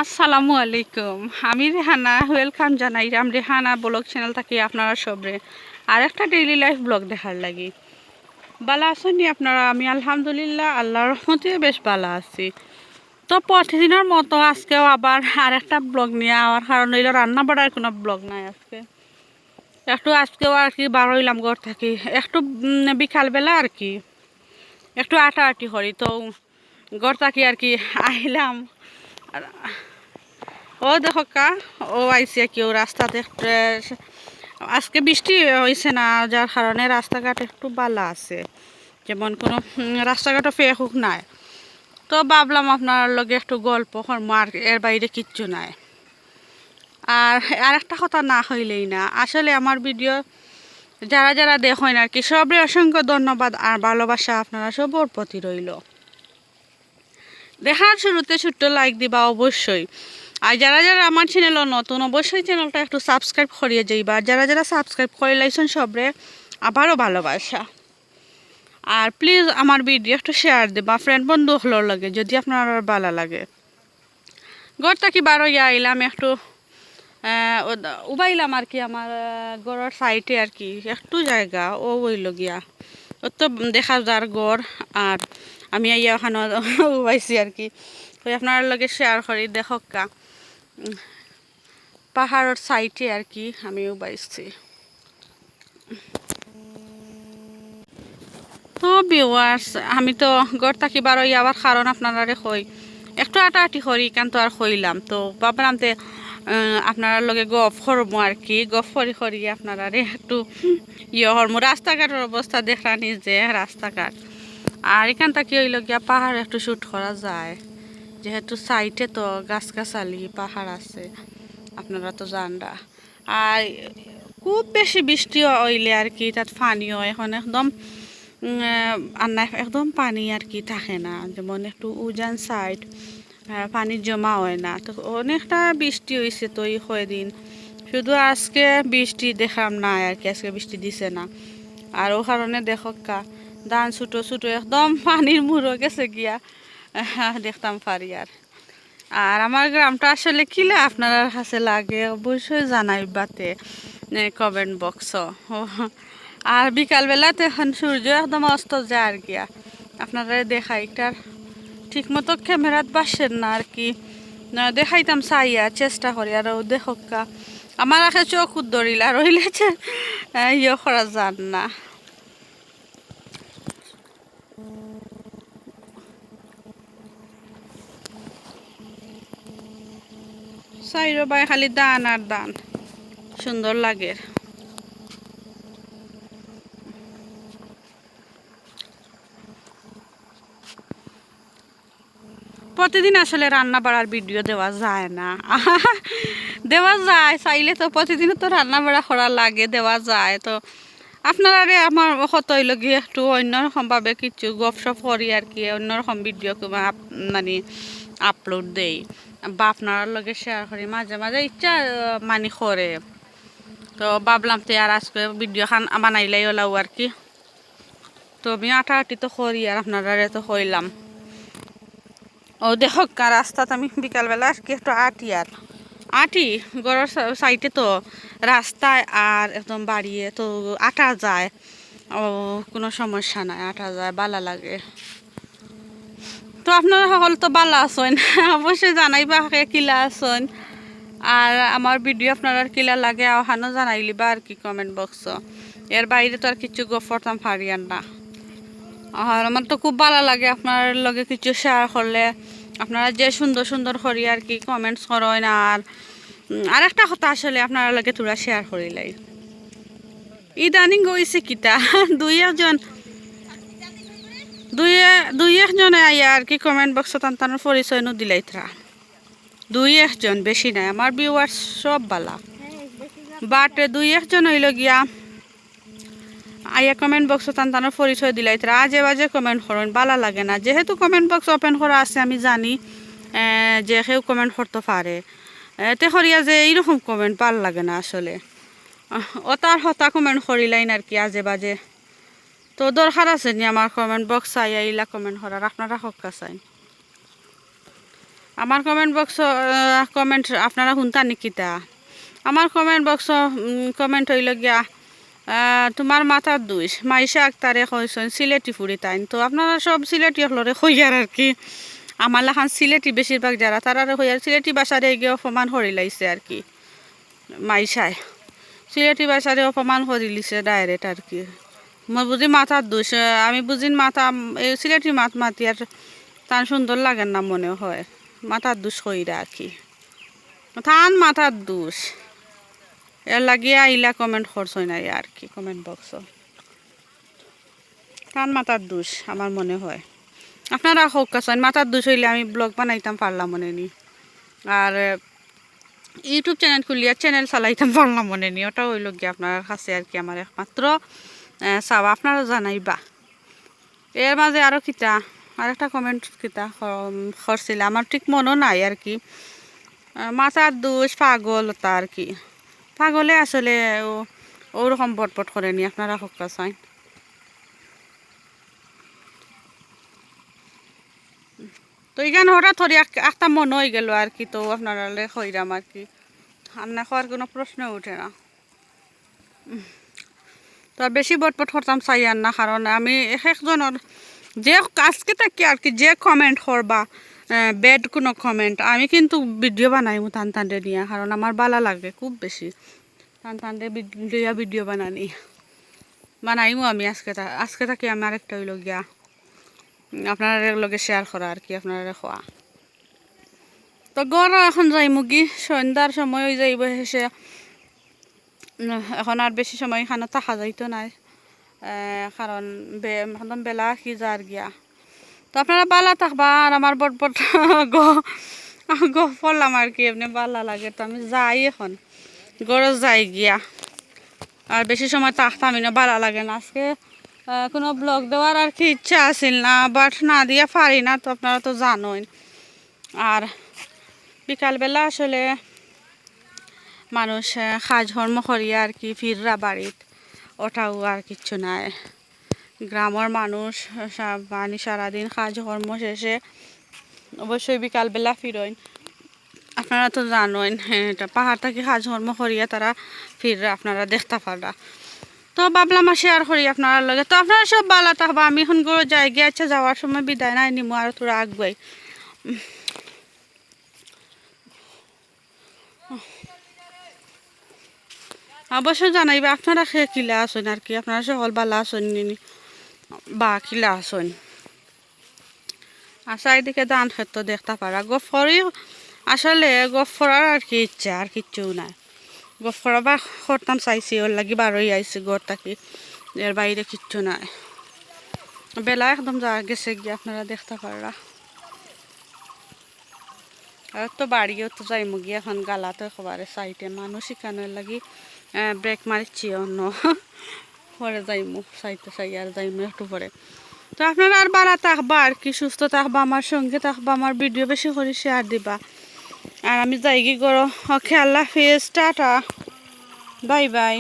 আসসালামু আলাইকুম। আমি রেহানা, ওয়েলকাম জানাই রেহানা ব্লগ চ্যানেল থাকি আপনারা সবরে আর একটা ডেইলি লাইফ ব্লগ দেখার লাগি। ভালো আছেন নি আপনারা? আমি আলহামদুলিল্লাহ আল্লাহর রহমতে বেশ ভালো আছি। তো প্রতিদিনের মতো আজকেও আবার আর একটা ব্লগ নিয়ে আমার কারণ হইল রান্না বাড়ার কোনো ব্লগ নাই আজকেও আর কি বার হইলাম ঘর থাকি একটু বিকালবেলা আর কি একটু আটাআটি করি, তো ঘর থাকি আর কি আইলাম। ও দেখো কা ও আইসি কেউ রাস্তাতে আজকে বৃষ্টি হয়েছে না, যার কারণে রাস্তাঘাট একটু বালা আছে, যেমন কোনো রাস্তাঘাটও ফেকুক নাই। তো ভাবলাম আপনার লগে একটু গল্প করবো, আর এর বাইরে কিচ্ছু নাই। আর একটা কথা না হইলেই না, আসলে আমার ভিডিও যারা যারা দেখেন আর কি সবরে অসংখ্য ধন্যবাদ আর ভালোবাসা আপনারা সবর প্রতি রইল। দেখার শুরুতে ছোট্ট লাইক দিবা অবশ্যই, আর যারা যারা আমার চ্যানেলও নতুন অবশ্যই চ্যানেলটা একটু সাবস্ক্রাইব করিয়ে যাইবা। যারা যারা সাবস্ক্রাইব করে লাইছেন সবরে আবারও ভালোবাসা। আর প্লিজ আমার ভিডিও একটু শেয়ার দেবা ফ্রেন্ড বন্ধু হলোর লাগে যদি আপনার ভালো লাগে। ঘরটা কি বারো আইলাম একটু উবাইলাম আর কি আমার ঘরের সাইডে আর কি একটু জায়গা ও হইল গিয়া ও তো দেখা যার ঘর, আর আমি আইয়া ওখানে উবাইছি আর কি। তো আপনার লগে শেয়ার করি দেখক কা পাহাড়ের সাইডে আর কি আমি উবাইছি। তো ভিউয়ার্স আমি তো ঘর থাকি বারো আবার কারণ আপনারা কই একটু আটাআটি করি কেন তো আর কইলাম, তো ভাবলাম তে আপনারা লগে গফ করবো আর কি গফ করি আপনারা একটু হরমো। রাস্তাঘাটের অবস্থা দেখলানি যে রাস্তাঘাট, আর এখান থেকে হইল গিয়া পাহাড় একটু শ্যুট করা যায়, যেহেতু সাইডে তো গাছগাছালি পাহাড় আছে আপনারা তো জানরা। আর খুব বেশি বৃষ্টি হইলে আর কি তাত পানিও এখন একদম আর না একদম পানি আর কি থাকে না, যেমন একটু উজান সাইড পানি জমা হয় না। তো অনেকটা বৃষ্টি হয়েছে তো এই কয়দিন, শুধু আজকে বৃষ্টি দেখলাম না আর কি, আজকে বৃষ্টি দিছে না। আর ও কারণে দেখো কা ধান ছোটো ছোটো একদম পানির মুড়ো গেছে গিয়া দেখতাম পারি। আর আমার গ্রামটা আসলে কিলে আপনার কাছে লাগে অবশ্যই জানাইবাতে কমেন্ট বক্স। আর বিকালবেলাতে এখন সূর্য একদম অস্ত যায় আর গিয়া আপনারা দেখাই তার ঠিক মতো ক্যামেরাত বাসেন না আর কি, দেখাইতাম চাইয়া চেষ্টা করি। আর দেখকা আমার আগে চোখ ধরিল আর হইলেছে ইয়ে করা যান না। চাইরো বাই খালি দান আর দান সুন্দর লাগে। প্রতিদিন আসলে রান্না বাড়ার ভিডিও দেওয়া যায় না দেওয়া যায় চাইলে তো প্রতিদিনও তো রান্না বাড়া করা লাগে, দেওয়া যায়। তো আপনারা আমার কত হইল গিয়ে একটু অন্যরকমভাবে কিছু গপসপ করি আর কি, অন্যরকম ভিডিও মানে আপলোড দেই বা আপনার লগে শেয়ার করি মাঝে মাঝে ইচ্ছা মানে করে। তো ভাবলাম তো আর আজকে ভিডিও খান বানাইলাই ওলাও আর কি। তো আমি আটাআটি তো করি আর আপনারা তো কইলাম। ও দেখো রাস্তাতে আমি বিকালবেলা আর কি একটু আটি ঘরের সাইডে তো রাস্তায় আর একদম বাড়িয়ে তো আটা যায়, ও কোনো সমস্যা নাই, আটা যায় ভালো লাগে। তো আপনারা সকল তো ভালো আছেন অবশ্যই জানাইবা কিলা আছেন, আর আমার ভিডিও আপনারা কিলা লাগে ওখানো জানাইলিবা আর কি কমেন্ট বক্স। এর বাইরে তো আর কিছু গফরতাম পারিয়ান না। আর আমার তো খুব ভালো লাগে আপনার লগে কিছু শেয়ার করলে, আপনারা যে সুন্দর সুন্দর করি আর কি কমেন্টস করেন। আর একটা কথা আসলে আপনারা লগে তোরা শেয়ার করিলাই ইদানিং গইছে কিতা দুই একজনে আইয়া আর কি কমেন্ট বক্স তান পরিচয় দিলাই তারা দুই একজন, বেশি নাই। আমার ভিউয়ার্স সব বালা, বাট দুই একজন হইল গিয়া আইয়া কমেন্ট বক্স তান পরিচয় দিলাই তারা আজে বাজে কমেন্ট করেন, ভালো লাগে না। যেহেতু কমেন্ট বক্স ওপেন করা আছে আমি জানি যে কেউ কমেন্ট করতে পারে, তে করিয়া যে এইরকম কমেন্ট ভাল লাগে না আসলে। ও তার হতা কমেন্ট করিলাইন আর কি আজে বাজে। তো দরকার আছে নি আমার কমেন্ট বক্স আইয়া ইলা কমেন্ট করার, আপনারা হকা চাই। আমার কমেন্ট বক্স কমেন্ট আপনারা শুনতা নিকিতা আমার কমেন্ট বক্স কমেন্ট হইল গিয়া তোমার মাথার দুষ মাইশা আক্তারে কইছেন সিলেটি ফুড়ি তাইন তো আপনারা সব সিলেটি হলরে হইয়ার আর কি আমার লাখান সিলেটি বেশিরভাগ যারা তারা হইয়ার সিলেটি ভাষারে গিয়ে অপমান করি লাইছে আর কি মাইশায় সিলেটি ভাষারে অপমান করি লিছে ডাইরেক্ট আর কি মই বুঝি মাথার দোষ আমি বুঝি মাথা এই সিলেটি মাত মাতি আর তার সুন্দর লাগে না মনে হয় মাথার দোষ কইরা আর কি থান মাথার দোষ এর লাগিয়া ইলা কমেন্ট করছই না আর কি কমেন্ট বক্স থান মাথার দোষ আমার মনে হয় আপনারা হোক কাছেন মাথার দোষ হইলে আমি ব্লগ বানাইতাম পারলাম মনে নি আর ইউটিউব চ্যানেল খুলিয়া চ্যানেল চালাইতাম পারলাম মনে নি ওটা হইল গিয়ে আপনার কাছে আর কি আমার একমাত্র চাওয়া আপনারা জানাইবা এর মাঝে আরও কিতা আরেকটা কমেন্ট কিতা করছিল আমার ঠিক মনও নাই আর কি মাথার দোষ পাগলতা আর কি পাগলে আসলে ওরকম বটবট করেনি আপনারা হক্কা চাই তো এখানে হঠাৎ ধরে একটা মন হয়ে গেল আর কি তো আপনারা হইরাম আর কি রান্না খাওয়ার কোনো প্রশ্ন উঠে না তো বেশি বটবট করতাম চাই আর না কারণ আমি একজনের যে আজকে থাকি আর কি যে কমেন্ট করবা বেড কোনো কমেন্ট আমি কিন্তু ভিডিও বানাইমু টান টানতে নিয়ে কারণ আমার ভালো লাগে খুব বেশি টান টানতে ভিডিও বানাইমু আমি আজকে থাকি আমি আরেকটা হইল গিয়া আপনার লগে শেয়ার করা আর কি আপনারা খোয়া তো গড় এখন যাইমু কি সন্ধ্যার সময় যাইব হেসে এখন আর বেশি সময় এখানে থাকা যাইতো নাই কারণ একদম বেলা কি যার গিয়া তো আপনারা বালা থাকবা আর আমার বট গো পড়লাম আর কি এমনি বালা লাগে তো আমি যাই এখন গড় যাই গিয়া আর বেশি সময় থাকতাম না বালা লাগে না আজকে কোনো ব্লগ দেওয়ার আর কি ইচ্ছা আসিল না বাট না দিয়া পারি না তো আপনারা তো জানোই আর বিকালবেলা আসলে মানুষ কাজ কর্ম করিয়া আর কি ফিররা বাড়িত ওটাও আর কিচ্ছু নাই গ্রামের মানুষ মানে সারাদিন কাজ কর্ম শেষে অবশ্যই বিকালবেলা ফিরইন আপনারা তো জানোই এটা পাহাড় থেকে কাজ কর্ম করিয়া তারা ফিররা আপনারা দেখতে পারা তো ভাবলাম শেয়ার করি আপনার লগে তো আপনারা সব ভালো থাকবা আমি এখন করে যাই গিয়ে আচ্ছা যাওয়ার সময় বিদায় নাই নিমু আর তোরা আগুয়াই অবশ্যই জানাইবা আপনারা খেয়ে কিলা আসেন আর কি আপনারা সকল ভালো আসেন বা কিলা আসেন আর চারিদিকে ধান ক্ষেত দেখতে পারা গফরি আসলে গফরার আর কি ইচ্ছা আর কিচ্ছু নাই গফরা বা করতাম চাইছি ওর লাগি বারোই আইসি ঘর থাকি এর বাইরে কিচ্ছু নাই বেলা একদম যা গেছে গিয়ে আপনারা দেখতে পারা আর তো বাড়িও তো যাইমু গিয়ে এখন গালাতে একেবারে সাইডে মানুষ এখানে লাগি ব্রেক মারিচ্ছি অন্য পরে যাইমু সাইডে চাই আর যাইমু একটু পরে তো আপনারা আর ভালো থাকবা আর কি সুস্থ থাকবা আমার সঙ্গে থাকবা আমার ভিডিও বেশি করে শেয়ার দিবা আর আমি যাই কি করো ওকে আল্লাহ হাফেজ টাটা বাই বাই